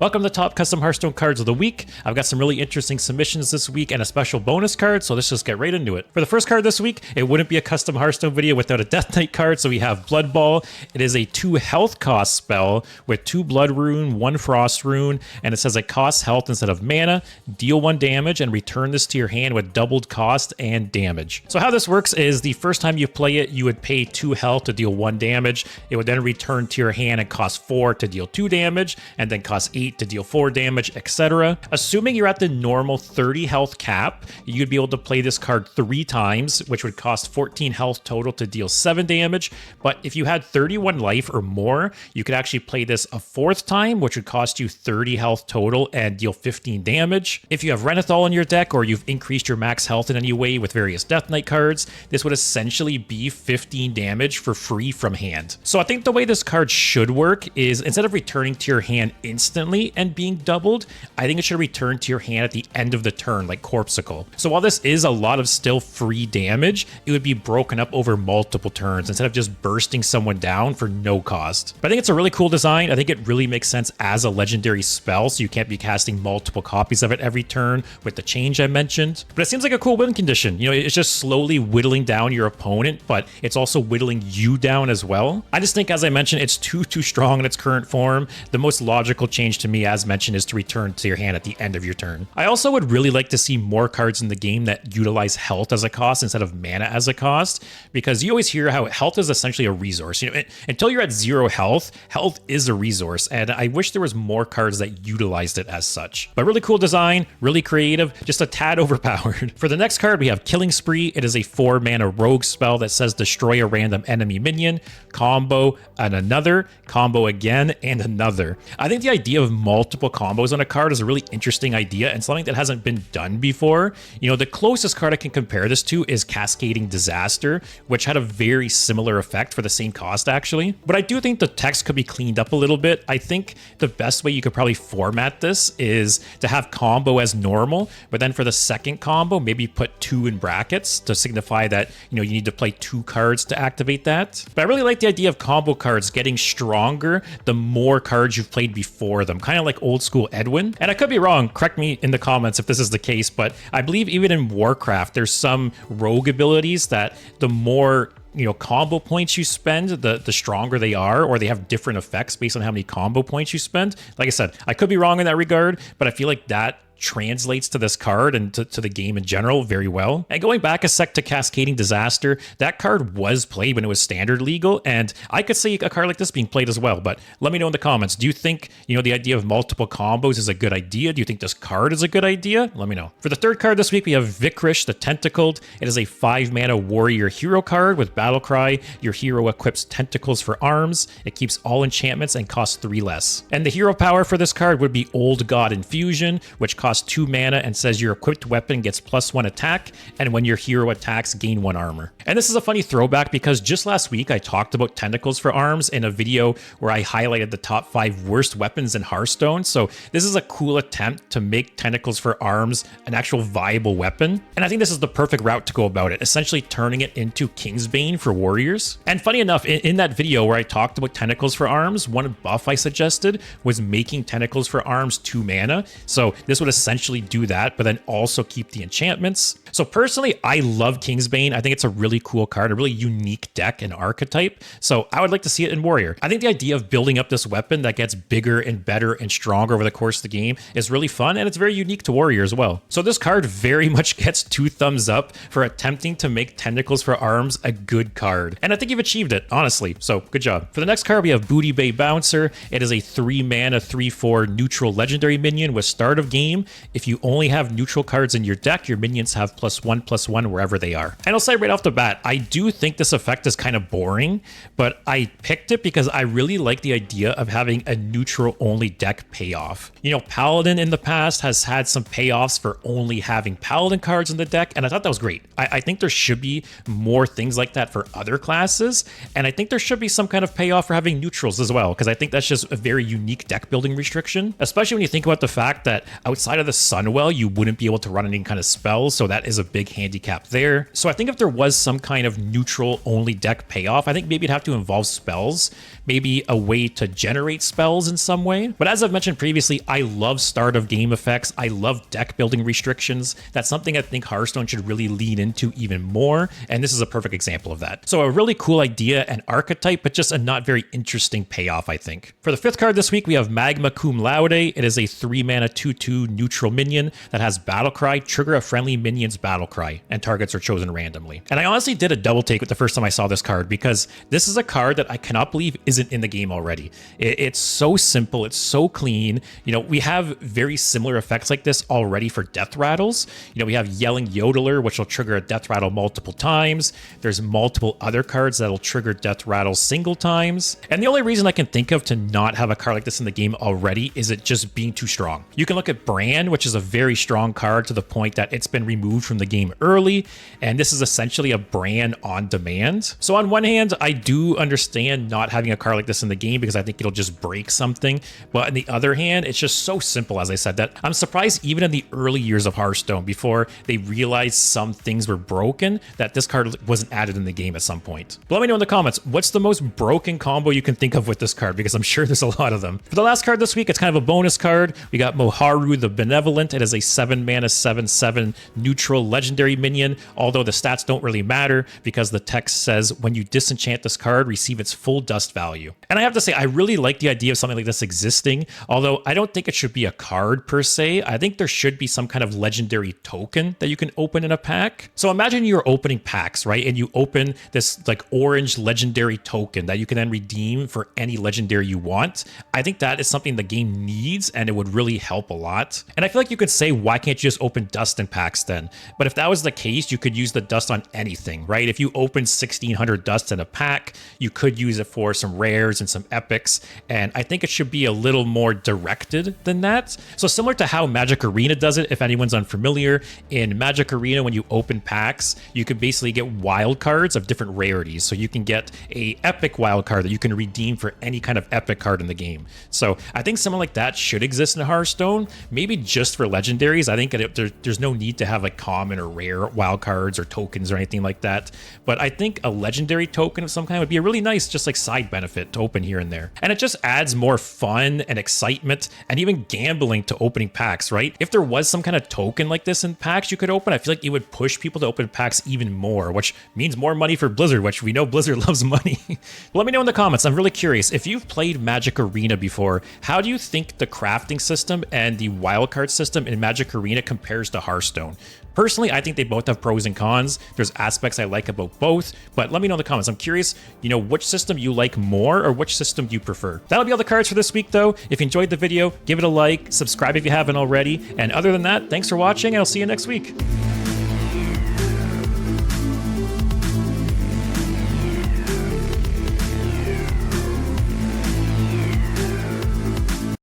Welcome to the top custom Hearthstone cards of the week. I've got some really interesting submissions this week and a special bonus card, so let's just get right into it. For the first card this week, it wouldn't be a custom Hearthstone video without a Death Knight card, so we have Blood Ball. It is a 2 health cost spell with 2 Blood Rune, 1 Frost Rune, and it says it costs health instead of mana, deal 1 damage, and return this to your hand with doubled cost and damage. So how this works is the first time you play it, you would pay 2 health to deal 1 damage. It would then return to your hand and cost 4 to deal 2 damage, and then cost 8 to deal 4 damage, etc. Assuming you're at the normal 30 health cap, you'd be able to play this card 3 times, which would cost 14 health total to deal 7 damage. But if you had 31 life or more, you could actually play this a 4th time, which would cost you 30 health total and deal 15 damage. If you have Renathal in your deck, or you've increased your max health in any way with various Death Knight cards, this would essentially be 15 damage for free from hand. So I think the way this card should work is, instead of returning to your hand instantly and being doubled, I think it should return to your hand at the end of the turn, like Corpsicle. So while this is a lot of still free damage, it would be broken up over multiple turns instead of just bursting someone down for no cost. But I think it's a really cool design. I think it really makes sense as a legendary spell, so you can't be casting multiple copies of it every turn with the change I mentioned. But it seems like a cool win condition. You know, it's just slowly whittling down your opponent, but it's also whittling you down as well. I just think, as I mentioned, it's too strong in its current form. The most logical change to me, as mentioned, is to return to your hand at the end of your turn. I also would really like to see more cards in the game that utilize health as a cost instead of mana as a cost, because you always hear how health is essentially a resource. You know, until you're at 0 health, health is a resource, and I wish there was more cards that utilized it as such. But really cool design, really creative, just a tad overpowered. For the next card, we have Killing Spree. It is a 4 mana rogue spell that says destroy a random enemy minion, combo, and another, combo again, and another. I think the idea of multiple combos on a card is a really interesting idea and something that hasn't been done before. You know, the closest card I can compare this to is Cascading Disaster, which had a very similar effect for the same cost, actually. But I do think the text could be cleaned up a little bit. I think the best way you could probably format this is to have combo as normal, but then for the second combo, maybe put 2 in brackets to signify that, you know, you need to play 2 cards to activate that. But I really like the idea of combo cards getting stronger the more cards you've played before them, kind of like old school Edwin. And I could be wrong, correct me in the comments if this is the case, but I believe even in Warcraft, there's some rogue abilities that the more, you know, combo points you spend, the stronger they are, or they have different effects based on how many combo points you spend. Like I said, I could be wrong in that regard, but I feel like that translates to this card and to the game in general very well. And going back a sec to Cascading Disaster, that card was played when it was standard legal, and I could see a card like this being played as well. But let me know in the comments, do you think, you know, the idea of multiple combos is a good idea? Do you think this card is a good idea? Let me know. For the third card this week, we have Vikrish the Tentacled. It is a 5 mana warrior hero card with Battle Cry. Your hero equips Tentacles for arms. It keeps all enchantments and costs 3 less. And the hero power for this card would be Old God Infusion, which costs 2 mana and says your equipped weapon gets +1 attack, and when your hero attacks, gain 1 armor. And this is a funny throwback because just last week I talked about Tentacles for arms in a video where I highlighted the top 5 worst weapons in Hearthstone. So this is a cool attempt to make Tentacles for arms an actual viable weapon. And I think this is the perfect route to go about it, essentially turning it into Kingsbane for warriors. And funny enough, in that video where I talked about Tentacles for arms, one buff I suggested was making Tentacles for arms 2 mana. So this would essentially do that, but then also keep the enchantments. So personally, I love Kingsbane. I think it's a really cool card, a really unique deck and archetype. So I would like to see it in Warrior. I think the idea of building up this weapon that gets bigger and better and stronger over the course of the game is really fun, and it's very unique to Warrior as well. So this card very much gets 2 thumbs up for attempting to make Tentacles for arms a good card. And I think you've achieved it, honestly. So good job. For the next card, we have Booty Bay Bouncer. It is a 3 mana 3/4 neutral legendary minion with start of game. If you only have neutral cards in your deck, your minions have +1/+1 wherever they are. And I'll say right off the bat, I do think this effect is kind of boring, but I picked it because I really like the idea of having a neutral only deck payoff. You know, Paladin in the past has had some payoffs for only having Paladin cards in the deck, and I thought that was great. I think there should be more things like that for other classes, and I think there should be some kind of payoff for having neutrals as well, because I think that's just a very unique deck building restriction, especially when you think about the fact that outside outside of the Sunwell, you wouldn't be able to run any kind of spells, so that is a big handicap there. So I think if there was some kind of neutral only deck payoff, I think maybe it'd have to involve spells, maybe a way to generate spells in some way. But as I've mentioned previously, I love start of game effects. I love deck building restrictions. That's something I think Hearthstone should really lean into even more, and this is a perfect example of that. So a really cool idea and archetype, but just a not very interesting payoff, I think. For the fifth card this week, we have Magma Cum Laude. It is a 3-mana 2/2 neutral minion that has Battle Cry, trigger a friendly minion's Battle Cry, and targets are chosen randomly. And I honestly did a double take with the first time I saw this card, because this is a card that I cannot believe isn't in the game already. It's so simple, it's so clean. You know, we have very similar effects like this already for Death Rattles. You know, we have Yelling Yodeler, which will trigger a Death Rattle multiple times. There's multiple other cards that'll trigger Death Rattles single times. And the only reason I can think of to not have a card like this in the game already is it just being too strong. You can look at Bran, which is a very strong card to the point that it's been removed from the game early, and this is essentially a Bran on demand. So on one hand, I do understand not having a card like this in the game because I think it'll just break something. But on the other hand, it's just so simple, as I said, that I'm surprised even in the early years of Hearthstone, before they realized some things were broken, that this card wasn't added in the game at some point. But let me know in the comments, what's the most broken combo you can think of with this card? Because I'm sure there's a lot of them. For the last card this week, it's kind of a bonus card. We got Moharu the Benevolent. It is a 7-mana 7/7 neutral legendary minion, although the stats don't really matter because the text says when you disenchant this card, receive its full dust value. And I have to say, I really like the idea of something like this existing, although I don't think it should be a card per se. I think there should be some kind of legendary token that you can open in a pack. So imagine you're opening packs, right? And you open this like orange legendary token that you can then redeem for any legendary you want. I think that is something the game needs, and it would really help a lot. And I feel like you could say, why can't you just open dust in packs then? But if that was the case, you could use the dust on anything, right? If you open 1600 dust in a pack, you could use it for some rares and some epics. And I think it should be a little more directed than that. So similar to how Magic Arena does it, if anyone's unfamiliar, in Magic Arena, when you open packs, you can basically get wild cards of different rarities. So you can get a epic wild card that you can redeem for any kind of epic card in the game. So I think something like that should exist in Hearthstone, maybe just for legendaries. I think there's no need to have like common or rare wild cards or tokens or anything like that. But I think a legendary token of some kind would be a really nice, just like side benefit to open here and there. And it just adds more fun and excitement and even gambling to opening packs, right? If there was some kind of token like this in packs you could open, I feel like it would push people to open packs even more, which means more money for Blizzard, which we know Blizzard loves money. Let me know in the comments. I'm really curious. If you've played Magic Arena before, how do you think the crafting system and the wildcard system in Magic Arena compares to Hearthstone? Personally, I think they both have pros and cons. There's aspects I like about both, but let me know in the comments. I'm curious, you know, which system you like more or which system you prefer. That'll be all the cards for this week, though. If you enjoyed the video, give it a like, subscribe if you haven't already, and other than that, thanks for watching, and I'll see you next week.